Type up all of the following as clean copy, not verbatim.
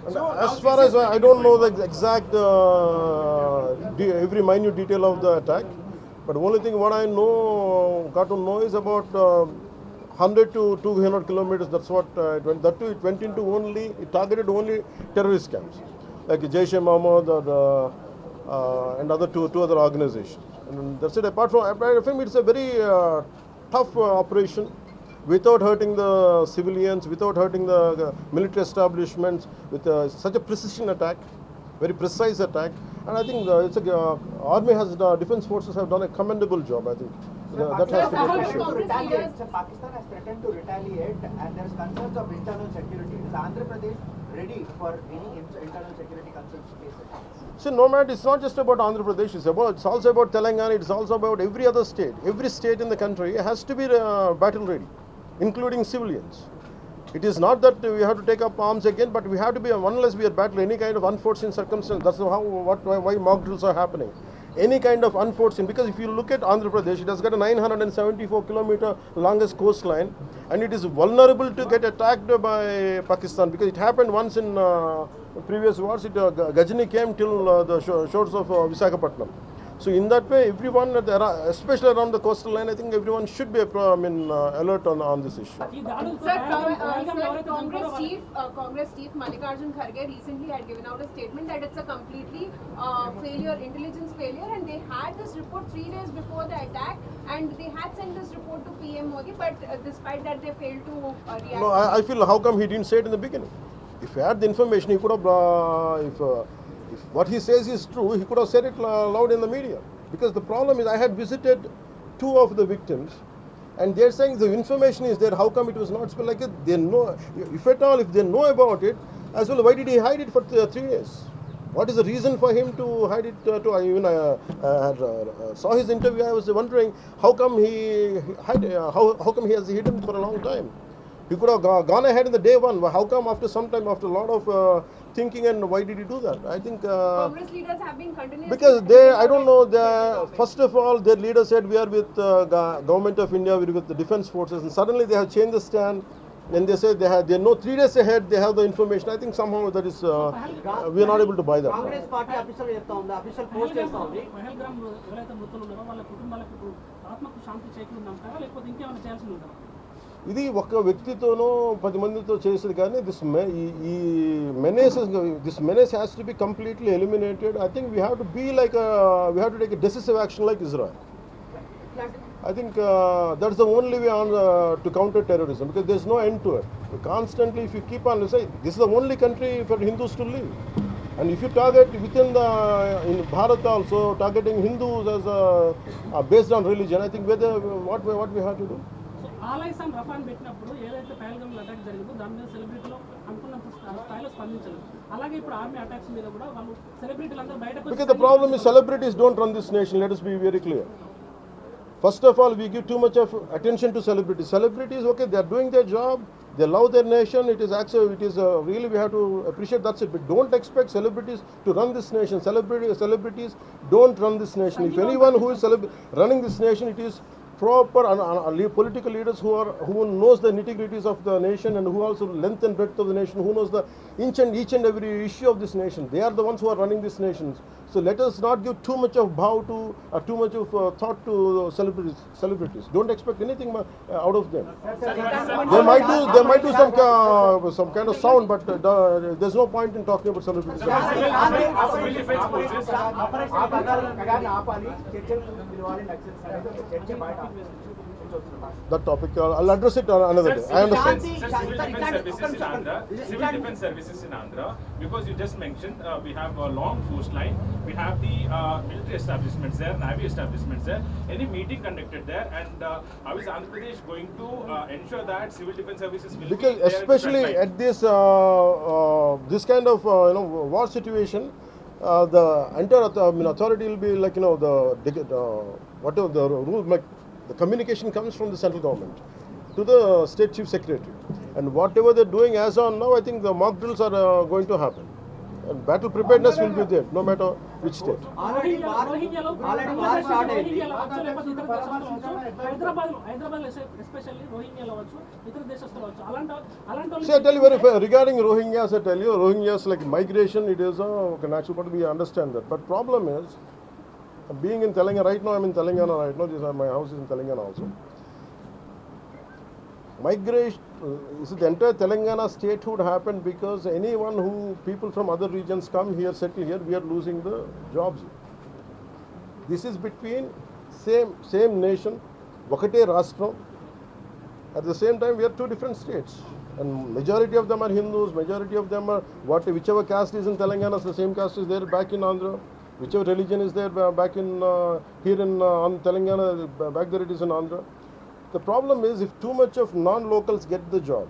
As far as I don't know the exact every minute detail of the attack, but the only thing what I know, got to know is about 100 to 200 kilometers. That's what it went. That too, it went into only, it targeted only terrorist camps like Jaish-e-Mohammed or and other two other organizations. And that's it. Apart from it's a very tough operation, without hurting the civilians, without hurting the military establishments, with such a precision attack, very precise attack. And I think army has, defense forces have done a commendable job, I think. That has to be appreciated. Pakistan has threatened to retaliate, and there is concerns of internal security. Is Andhra Pradesh ready for any internal security concerns cases? See, no matter, it's not just about Andhra Pradesh, it's also about Telangana, it's also about every other state. Every state in the country has to be battle ready, including civilians. It is not that we have to take up arms again, but we have to be, unless we are battling any kind of unforeseen circumstance. That's why mock drills are happening. Any kind of unforeseen, because if you look at Andhra Pradesh, it has got a 974 kilometer longest coastline, and it is vulnerable to get attacked by Pakistan, because it happened once in previous wars. Gajini came till the shores of Visakhapatnam. So in that way, everyone, especially around the coastal line, I think everyone should be alert on this issue. Congress chief Mallikarjun Kharge recently had given out a statement that it's a completely intelligence failure, and they had this report 3 days before the attack, and they had sent this report to PM Modi, but despite that they failed to react. No, I feel, how come he didn't say it in the beginning? If he had the information, he could have, if what he says is true, he could have said it loud in the media. Because the problem is, I had visited 2 of the victims, and they're saying the information is there. How come it was not spelled like it? They know, if at all, if they know about it, as well, why did he hide it for 3 days? What is the reason for him to hide it? I saw his interview. I was wondering how come he how come he has hidden for a long time. He could have gone ahead in the day one. How come after some time, after a lot of thinking, and why did he do that? I think Congress leaders have been continuously, because I don't know. First of all, their leader said we are with government of India, we are with the defense forces, and suddenly they have changed the stand. And they say they know 3 days ahead they have the information. I think somehow that is we are not able to buy that. Congress party official official post చేస్తోంది. ఇది ఒక వ్యక్తితోనో 10 మందితో చేసేది కానీ this menace has to be completely eliminated. I think we have to be like we have to take a decisive action like Israel. I think that's the only way on to counter terrorism, because there's no end to it. Constantly, if you keep on saying this is the only country for Hindus to live, and if you target within in Bharat also targeting Hindus as based on religion, I think what we have to do. ఆలైస్ and రఫాన్ పెట్టినప్పుడు ఏదైతే పహల్గామ్లో attack జరిగిందో దాని మీద సెలబ్రిటీలో అనుకున్నంత స్థాయిలో స్పందించలేదు. అలాగే ఇప్పుడు ఆర్మీ అటాక్స్ మీద కూడా వాళ్ళు సెలబ్రిటీలు అందరూ బయటకు. Because the problem is celebrities don't run this nation. Let us be very clear. First of all, we give too much of attention to celebrities. Celebrities, okay, they are doing their job. They love their nation. It is really we have to appreciate that's it. But don't expect celebrities to run this nation. Celebrities don't run this nation. If anyone who is running this nation, it is proper political leaders who knows the nitty-gritties of the nation, and who also length and breadth of the nation, who knows the each and every issue of this nation. They are the ones who are running this nation. So let us not give too much of bow to or too much of thought to celebrities. Don't expect anything out of them. They might do some kind of sound, but there's no point in talking about celebrities. That topic, I'll address it another day. I understand. Civil defense services in Andhra, because you just mentioned we have a long coastline, we have the military establishments there, navy establishments there. Any meeting conducted there, and how is Andhra Pradesh going to ensure that civil defense services will because be there especially at this kind of war situation, the entire authority will be like whatever the rule, the communication comes from the central government to the state chief secretary, and whatever they're doing as on now, I think the mock drills are going to happen. And battle preparedness will be there, no matter which state. రోహింగ్యాలో war start అయింది. లేకపోతే ఇతర దేశస్తులు Hyderabad especially రోహింగ్యాలో అవ్వచ్చు ఇతర దేశస్తులు అవ్వచ్చు అలాంటి See, I tell you very fair, regarding Rohingyas, I tell you, Rohingyas like migration, it is a natural part, we understand that. But problem is, being in Telangana, right now I'm in Telangana right now, my house is in Telangana also. Migration, the entire Telangana statehood happened because anyone who, people from other regions come here, settle here, we are losing the jobs. This is between same nation, Vakate Rastram. At the same time, we are two different states. And majority of them are Hindus, majority of them are whichever caste is in Telangana, the same caste is there back in Andhra. Whichever religion is there back in here in Telangana, back there it is in Andhra. The problem is if too much of non-locals get the job,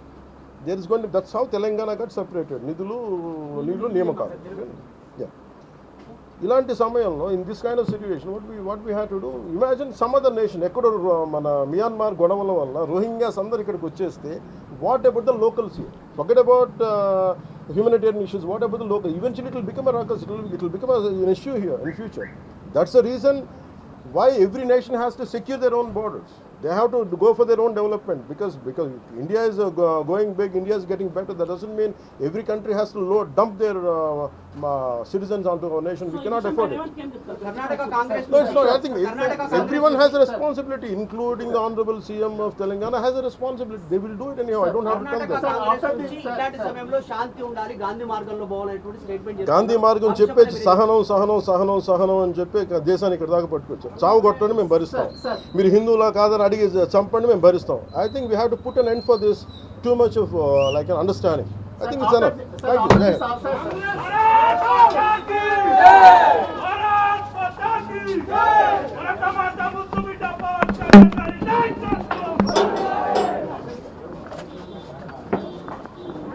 there is going to, that's how Telangana got separated. Nidulu Niyamakalu. Yeah. ఇలాంటి సమయంలో in this kind of situation what we had to do, imagine some other nation ఎక్కడో మన Myanmar గొడవల వల్ల Rohingyas అందరు ఇక్కడికి వచ్చేస్తే what about the locals here? Forget about humanitarian issues, what about the local? Eventually it will become a ruckus, it will become an issue here in future. That's the reason why every nation has to secure their own borders. They have to go for their own development because India is going big, India is getting better. That doesn't mean every country has to dump their citizens onto our nation. We cannot afford it. Karnataka Congress. No, it's not. I think everyone has a responsibility, including the Honorable CM of Telangana has a responsibility. They will do it anyhow. I don't have to tell Karnataka them. Congress నుంచి ఇలాంటి సమయంలో శాంతి ఉండాలి, గాంధీ మార్గంలో పోవాలనేటువంటి statement Gandhi మార్గం చెప్పేసి సహనం అని చెప్పి దేశాన్ని ఇక్కడ దాకా పట్టుకొచ్చారు. చావు కొట్టండి మేము భరిస్తాం, మీరు హిందువులా కాదని అడిగి చంపండి మేము భరిస్తాం. I think we have to put an end for this too much of like an understanding. I think it's enough. Thank you.